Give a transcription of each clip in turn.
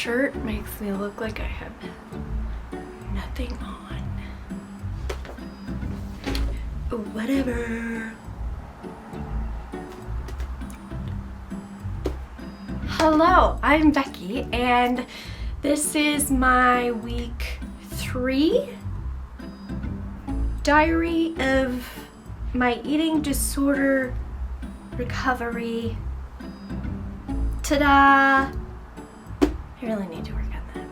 shirt makes me look like I have nothing on. Whatever. Hello, I'm Becky, and this is my week 3 diary of my eating disorder recovery. Ta-da! I really need to work on that.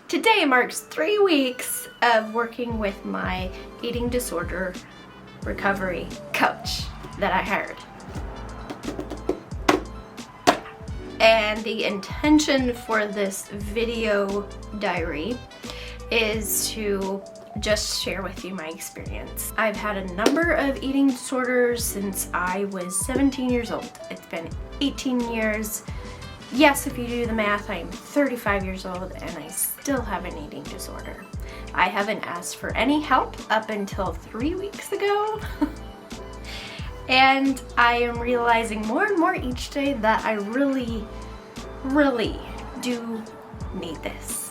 Today marks 3 weeks of working with my eating disorder recovery coach that I hired. And the intention for this video diary is to just share with you my experience. I've had a number of eating disorders since I was 17 years old. It's been 18 years. Yes, if you do the math, I'm 35 years old and I still have an eating disorder. I haven't asked for any help up until 3 weeks ago. And I am realizing more and more each day that I really do need this.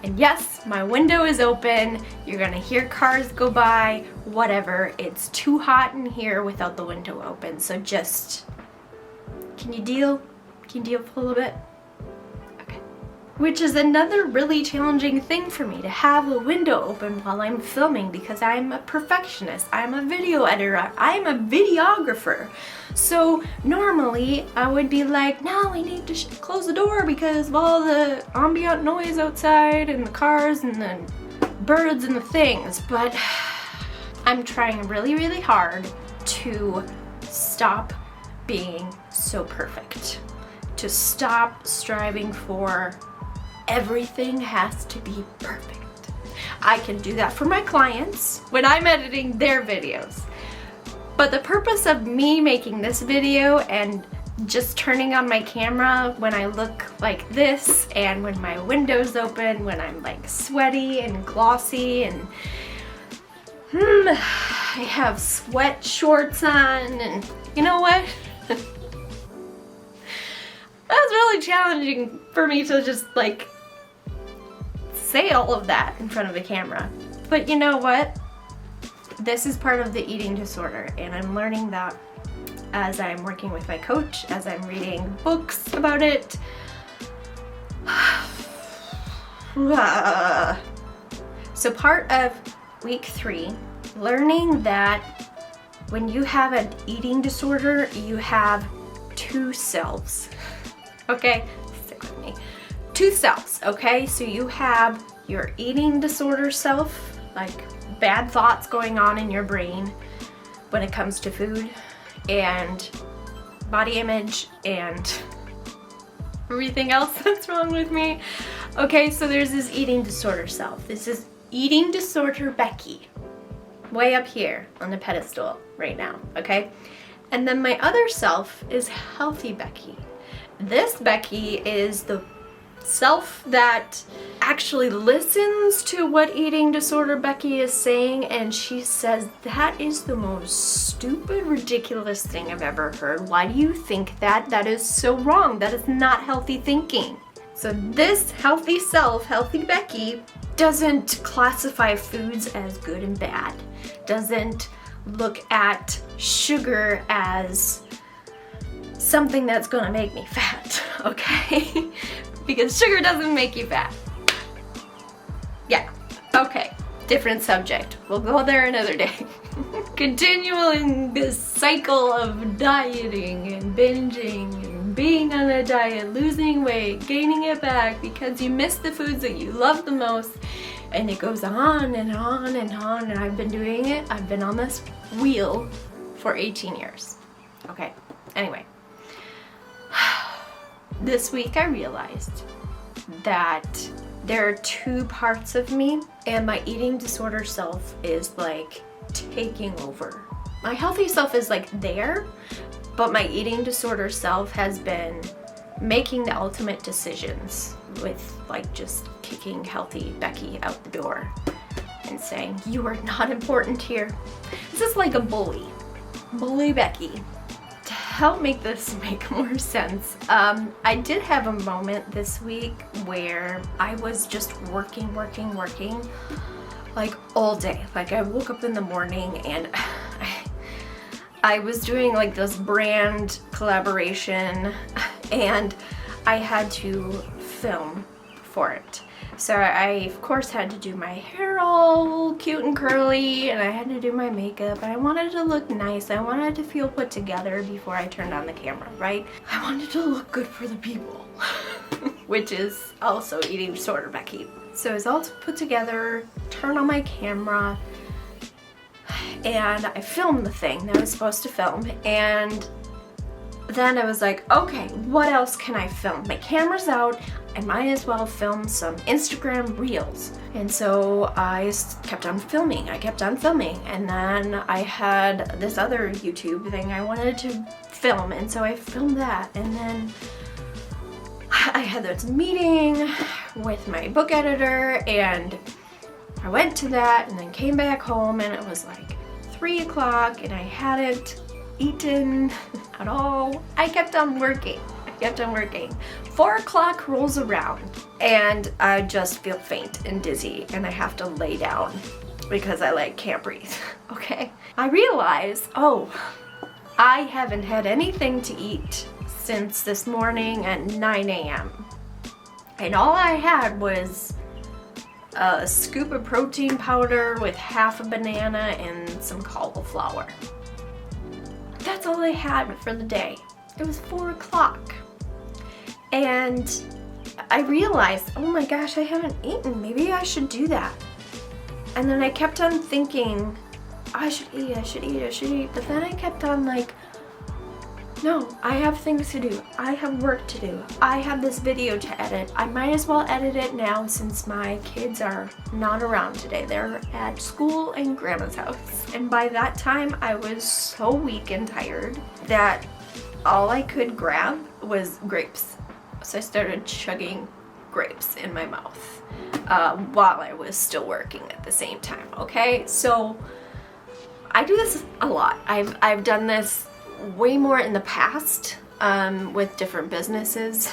And yes, my window is open. You're gonna hear cars go by, whatever. It's too hot in here without the window open. So just, can you deal? Can you deal for a little bit? Okay. Which is another really challenging thing for me, to have the window open while I'm filming, because I'm a perfectionist. I'm a video editor. I'm a videographer. So normally I would be like, no, we need to close the door because of all the ambient noise outside and the cars and the birds and the things. But I'm trying really hard to stop being so perfect. To stop striving for everything has to be perfect. I can do that for my clients when I'm editing their videos. But the purpose of me making this video and just turning on my camera when I look like this, and when my window's open, when I'm like sweaty and glossy and I have sweat shorts on, and you know what? That's really challenging for me to just like say all of that in front of the camera. But you know what? This is part of the eating disorder, and I'm learning that as I'm working with my coach, as I'm reading books about it. So part of week 3, learning that when you have an eating disorder, you have 2 selves. Okay, stick with me. 2 selves, okay? So you have your eating disorder self, like bad thoughts going on in your brain when it comes to food and body image and everything else that's wrong with me. Okay, so there's this eating disorder self. This is eating disorder Becky, way up here on the pedestal right now, okay? And then my other self is healthy Becky. This Becky is the self that actually listens to what eating disorder Becky is saying, and she says, that is the most stupid, ridiculous thing I've ever heard. Why do you think that? That is so wrong. That is not healthy thinking. So this healthy self, healthy Becky, doesn't classify foods as good and bad, doesn't look at sugar as something that's gonna make me fat, okay? Because sugar doesn't make you fat. Yeah, okay, different subject. We'll go there another day. Continuing this cycle of dieting and binging and being on a diet, losing weight, gaining it back because you miss the foods that you love the most, and it goes on and on and on, and I've been doing it. I've been on this wheel for 18 years. Okay, anyway. This week I realized that there are 2 parts of me, and my eating disorder self is like taking over. My healthy self is like there, but my eating disorder self has been making the ultimate decisions with like just kicking healthy Becky out the door and saying, you are not important here. This is like a bully. Bully Becky. To help make this make more sense, I did have a moment this week where I was just working like all day. Like I woke up in the morning and I was doing like this brand collaboration and I had to film for it. So I of course had to do my hair all cute and curly, and I had to do my makeup, and I wanted to look nice. I wanted to feel put together before I turned on the camera, right? I wanted to look good for the people, which is also eating disorder Becky. So it was all put together, turned on my camera, and I filmed the thing that I was supposed to film, and then I was like, okay, what else can I film? My camera's out, I might as well film some Instagram reels. And so I kept on filming, and then I had this other YouTube thing I wanted to film, and so I filmed that, and then I had this meeting with my book editor, and I went to that, and then came back home, and it was like 3 o'clock, and I hadn't eaten at all. I kept on working. 4 o'clock rolls around and I just feel faint and dizzy and I have to lay down because I like can't breathe. Okay. I realize, oh, I haven't had anything to eat since this morning at 9 a.m. And all I had was a scoop of protein powder with half a banana and some cauliflower. That's all I had for the day. It was 4 o'clock. And I realized, oh my gosh, I haven't eaten. Maybe I should do that. And then I kept on thinking, I should eat. But then I kept on like, no, I have things to do. I have work to do. I have this video to edit. I might as well edit it now since my kids are not around today. They're at school and grandma's house. And by that time, I was so weak and tired that all I could grab was grapes. So I started chugging grapes in my mouth while I was still working at the same time, okay? So I do this a lot. I've done this way more in the past with different businesses,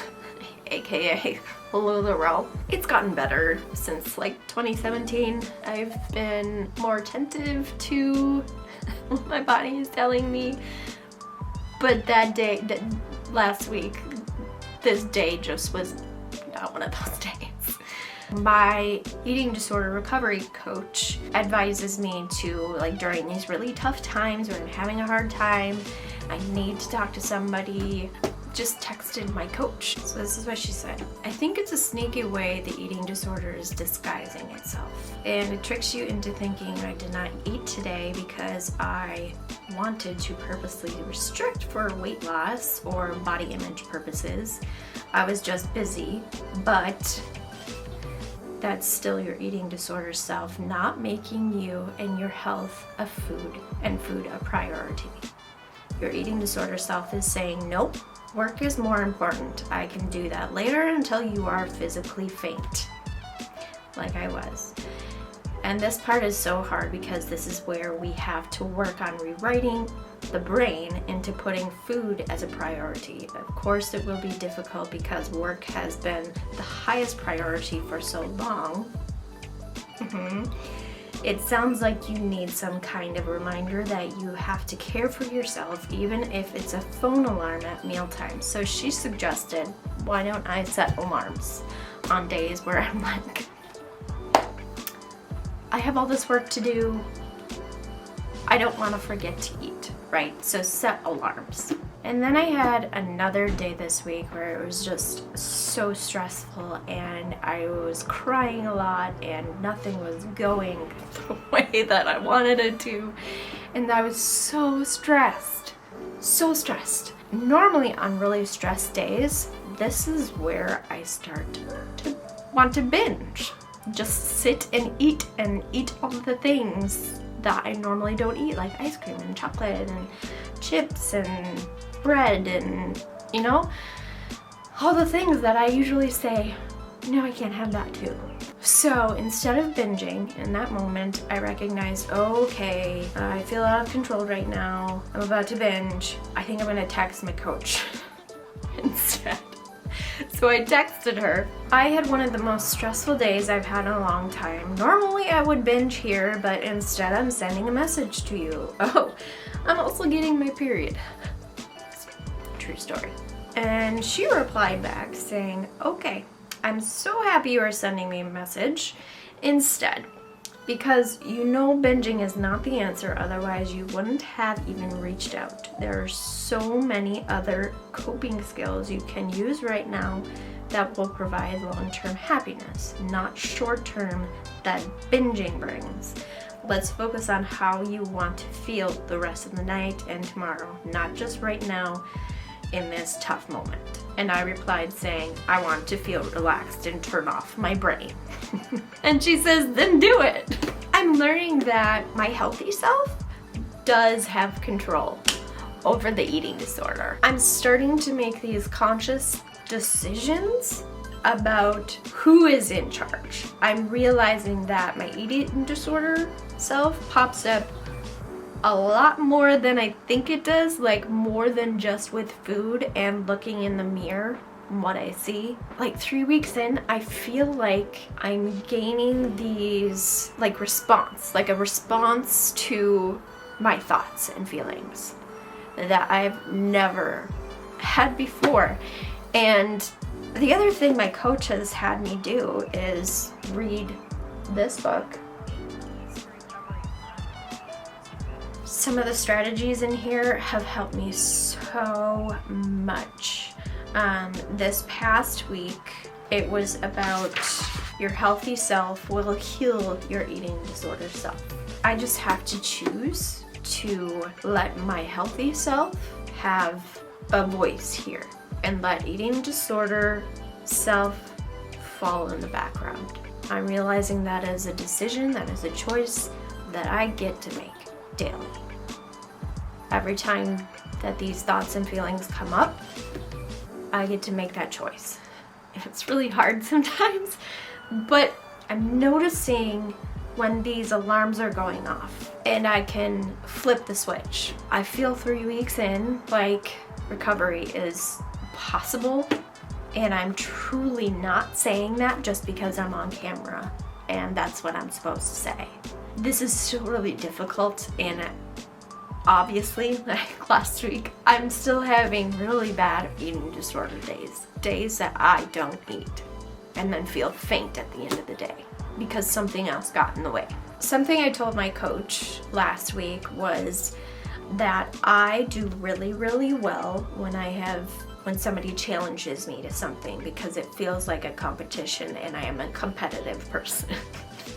aka below the row. It's gotten better since like 2017. I've been more attentive to what my body is telling me. But that last week, this day just was not one of those days. My eating disorder recovery coach advises me to, like, during these really tough times when I'm having a hard time, I need to talk to somebody. Just texted my coach. So this is what she said. I think it's a sneaky way the eating disorder is disguising itself. And it tricks you into thinking I did not eat today because I wanted to purposely restrict for weight loss or body image purposes. I was just busy, but that's still your eating disorder self not making you and your health a food a priority. Your eating disorder self is saying, nope, work is more important. I can do that later until you are physically faint, like I was. And this part is so hard because this is where we have to work on rewriting the brain into putting food as a priority. Of course, it will be difficult because work has been the highest priority for so long. It sounds like you need some kind of reminder that you have to care for yourself, even if it's a phone alarm at mealtime. So she suggested, why don't I set alarms on days where I'm like, I have all this work to do, I don't want to forget to eat, right? So set alarms. And then I had another day this week where it was just so stressful and I was crying a lot and nothing was going the way that I wanted it to. And I was so stressed. Normally on really stressed days, this is where I start to want to binge. Just sit and eat all the things that I normally don't eat, like ice cream and chocolate and chips and bread and, you know, all the things that I usually say, no, I can't have that too. So instead of binging, in that moment, I recognized, okay, I feel out of control right now. I'm about to binge. I think I'm gonna text my coach instead. So I texted her. I had one of the most stressful days I've had in a long time. Normally I would binge here, but instead I'm sending a message to you. Oh, I'm also getting my period. True story. And she replied back saying, okay, I'm so happy you are sending me a message instead, because you know binging is not the answer, otherwise you wouldn't have even reached out. There are so many other coping skills you can use right now that will provide long-term happiness, not short-term that binging brings. Let's focus on how you want to feel the rest of the night and tomorrow, not just right now in this tough moment. And I replied saying, I want to feel relaxed and turn off my brain. And she says, then do it. I'm learning that my healthy self does have control over the eating disorder. I'm starting to make these conscious decisions about who is in charge. I'm realizing that my eating disorder self pops up a lot more than I think it does, like more than just with food and looking in the mirror and what I see. Like 3 weeks in, I feel like I'm gaining these like a response to my thoughts and feelings that I've never had before. And the other thing my coach has had me do is read this book. Some of the strategies in here have helped me so much. This past week, it was about your healthy self will heal your eating disorder self. I just have to choose to let my healthy self have a voice here and let eating disorder self fall in the background. I'm realizing that is a decision, that is a choice that I get to make daily. Every time that these thoughts and feelings come up, I get to make that choice. It's really hard sometimes, but I'm noticing when these alarms are going off and I can flip the switch. I feel 3 weeks in like recovery is possible, and I'm truly not saying that just because I'm on camera and that's what I'm supposed to say. This is still really difficult, and obviously, like last week, I'm still having really bad eating disorder days that I don't eat and then feel faint at the end of the day because something else got in the way. Something I told my coach last week was that I do really, really well when somebody challenges me to something, because it feels like a competition and I am a competitive person.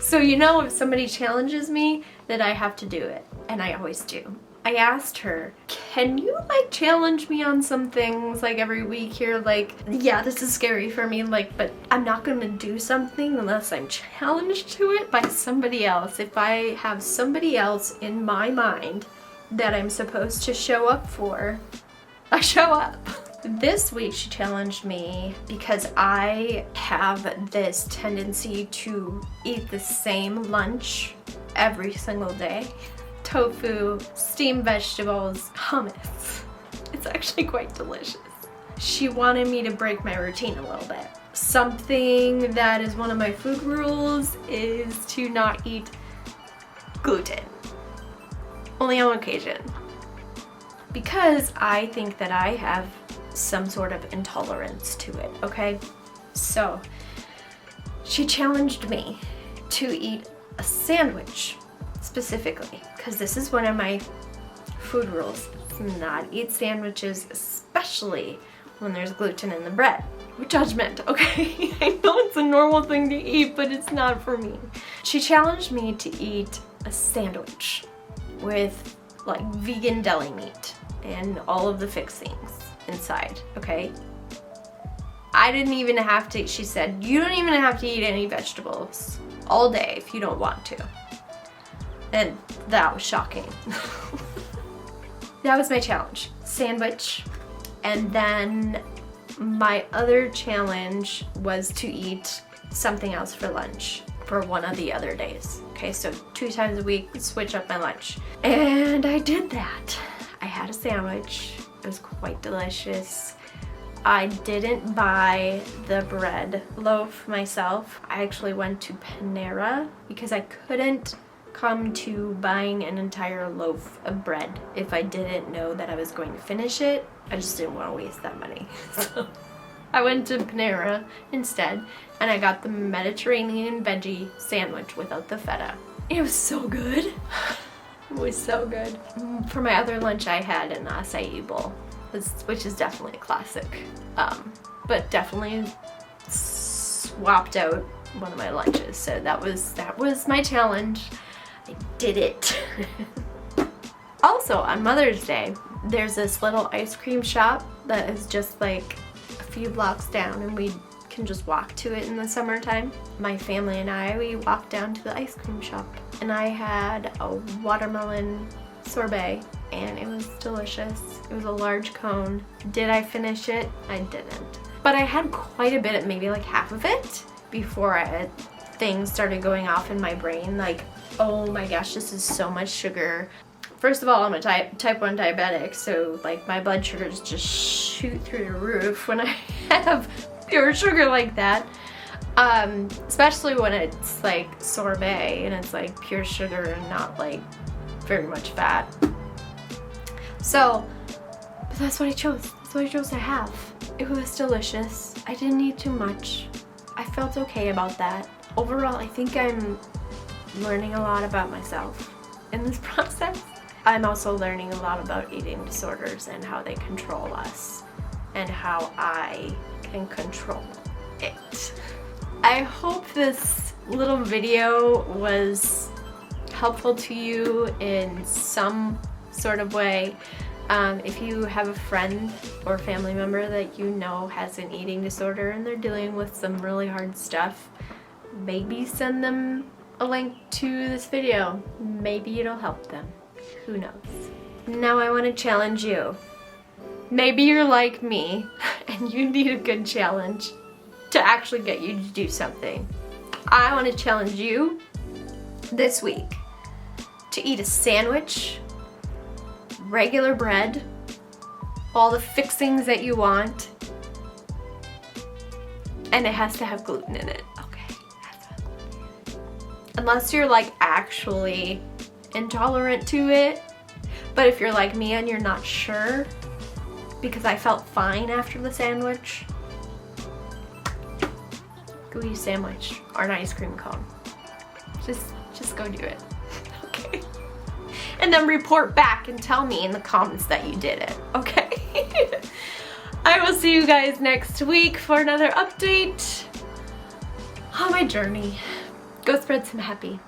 So if somebody challenges me, that I have to do it, and I always do. I asked her, can you challenge me on some things every week here? Yeah, this is scary for me, but I'm not gonna do something unless I'm challenged to it by somebody else. If I have somebody else in my mind that I'm supposed to show up for, I show up. This week she challenged me because I have this tendency to eat the same lunch every single day. Tofu, steamed vegetables, hummus. It's actually quite delicious. She wanted me to break my routine a little bit. Something that is one of my food rules is to not eat gluten. Only on occasion. Because I think that I have some sort of intolerance to it, okay? So, she challenged me to eat a sandwich specifically, because this is one of my food rules. Not eat sandwiches, especially when there's gluten in the bread. No judgment, okay? I know it's a normal thing to eat, but it's not for me. She challenged me to eat a sandwich with vegan deli meat and all of the fixings inside, okay? I didn't even have to, she said, you don't even have to eat any vegetables all day if you don't want to. And that was shocking. That was my challenge, sandwich. And then my other challenge was to eat something else for lunch for one of the other days. Okay, so 2 times a week, switch up my lunch. And I did that. I had a sandwich. It was quite delicious. I didn't buy the bread loaf myself. I actually went to Panera because I couldn't come to buying an entire loaf of bread if I didn't know that I was going to finish it. I just didn't want to waste that money. So I went to Panera instead and I got the Mediterranean veggie sandwich without the feta. It was so good. It was so good. For my other lunch I had an acai bowl, which is definitely a classic, but definitely swapped out one of my lunches. So that was my challenge. I did it. Also, on Mother's Day, there's this little ice cream shop that is just like a few blocks down, and we can just walk to it in the summertime. My family and I, we walked down to the ice cream shop, and I had a watermelon sorbet, and it was delicious. It was a large cone. Did I finish it? I didn't. But I had quite a bit, maybe like half of it, before things started going off in my brain. Like, oh my gosh, this is so much sugar. First of all, I'm a type 1 diabetic, so like my blood sugars just shoot through the roof when I have pure sugar like that. Especially when it's like sorbet and it's like pure sugar and not like very much fat. So, but that's what I chose. That's what I chose to have. It was delicious. I didn't eat too much. I felt okay about that. Overall, I think I'm learning a lot about myself in this process. I'm also learning a lot about eating disorders and how they control us and how I can control it. I hope this little video was helpful to you in some sort of way. If you have a friend or family member that you know has an eating disorder and they're dealing with some really hard stuff, maybe send them a link to this video. Maybe it'll help them. Who knows? Now I want to challenge you. Maybe you're like me and you need a good challenge to actually get you to do something. I want to challenge you this week to eat a sandwich, regular bread, all the fixings that you want, and it has to have gluten in it. Okay, it has to have gluten in it. Unless you're like actually intolerant to it. But if you're like me and you're not sure, because I felt fine after the sandwich, go eat a sandwich or an ice cream cone. Just go do it. Okay? And then report back and tell me in the comments that you did it. Okay? I will see you guys next week for another update on my journey. Go spread some happy.